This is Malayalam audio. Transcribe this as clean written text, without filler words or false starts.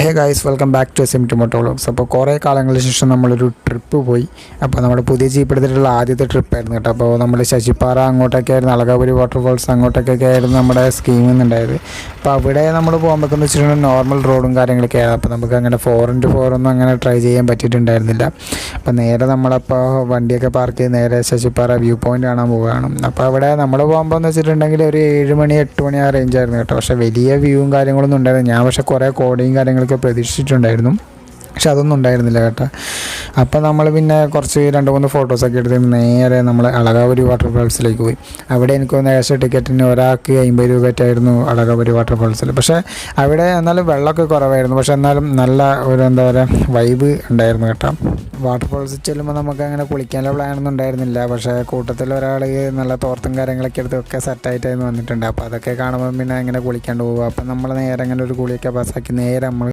Hey guys, welcome back to SMT Moto Vlogs. അപ്പോൾ കുറേ കാലങ്ങൾക്ക് ശേഷം നമ്മളൊരു ട്രിപ്പ് പോയി. അപ്പോൾ നമ്മുടെ പുതിയ ജീപ്പ് എടുത്തിട്ടുള്ള ആദ്യത്തെ ട്രിപ്പായിരുന്നു കേട്ടോ. അപ്പോൾ നമ്മൾ ശശിപ്പാറ അങ്ങോട്ടൊക്കെ ആയിരുന്നു, അളകാപുരി വാട്ടർഫോൾസ് അങ്ങോട്ടൊക്കെ ആയിരുന്നു നമ്മുടെ സ്കീമിൽ നിന്നുണ്ടായത്. അപ്പോൾ അവിടെ നമ്മൾ പോകുമ്പോഴെന്ന് വെച്ചിട്ടുണ്ടെങ്കിൽ നോർമൽ റോഡും കാര്യങ്ങളൊക്കെ ആയിരുന്നു. അപ്പോൾ നമുക്ക് അങ്ങനെ 4x4 ഒന്നും അങ്ങനെ ട്രൈ ചെയ്യാൻ പറ്റിയിട്ടുണ്ടായിരുന്നില്ല. അപ്പോൾ നേരെ നമ്മളപ്പോൾ വണ്ടിയൊക്കെ പാർക്ക് ചെയ്ത് നേരെ ശശിപ്പാറ വ്യൂ പോയിൻ്റ് കാണാൻ പോവുകയാണ്. അപ്പോൾ അവിടെ നമ്മൾ പോകുമ്പോൾ എന്ന് വെച്ചിട്ടുണ്ടെങ്കിൽ ഒരു 7 മണി 8 മണി ആ റേഞ്ചായിരുന്നു കേട്ടോ. പക്ഷേ വലിയ വ്യൂവും കാര്യങ്ങളൊന്നും ഉണ്ടായിരുന്നു. ഞാൻ പക്ഷേ കുറേ കോടയും കാര്യങ്ങളൊക്കെ പ്രതീക്ഷിച്ചിട്ടുണ്ടായിരുന്നു, പക്ഷെ അതൊന്നും ഉണ്ടായിരുന്നില്ല കേട്ടോ. അപ്പോൾ നമ്മൾ പിന്നെ കുറച്ച് 2-3 ഫോട്ടോസൊക്കെ എടുത്ത് നേരെ നമ്മൾ അളകാപുരി വാട്ടർഫാൾസിലേക്ക് പോയി. അവിടെ എനിക്ക് തോന്നുന്നു ഏകദേശം ടിക്കറ്റിന് ഒരാൾക്ക് 50 രൂപയായിരുന്നു അളകാപുരി വാട്ടർഫാൾസിൽ. പക്ഷേ അവിടെ എന്നാലും വെള്ളമൊക്കെ കുറവായിരുന്നു, പക്ഷെ എന്നാലും നല്ല ഒരു എന്താ പറയുക വൈബ് ഉണ്ടായിരുന്നു കേട്ടോ. വാട്ടർഫാൾസിൽ ചെല്ലുമ്പോൾ നമുക്ക് അങ്ങനെ കുളിക്കാനുള്ള പ്ലാനൊന്നും ഉണ്ടായിരുന്നില്ല. പക്ഷേ കൂട്ടത്തിൽ ഒരാൾ നല്ല തോർത്തും കാര്യങ്ങളൊക്കെ എടുത്തൊക്കെ സെറ്റായിട്ടായിരുന്നു വന്നിട്ടുണ്ട്. അപ്പോൾ അതൊക്കെ കാണുമ്പോൾ പിന്നെ അങ്ങനെ കുളിക്കാണ്ട് പോകുക. അപ്പം നമ്മൾ നേരെ അങ്ങനെ ഒരു കുളിയൊക്കെ പാസ്സാക്കി നേരെ നമ്മൾ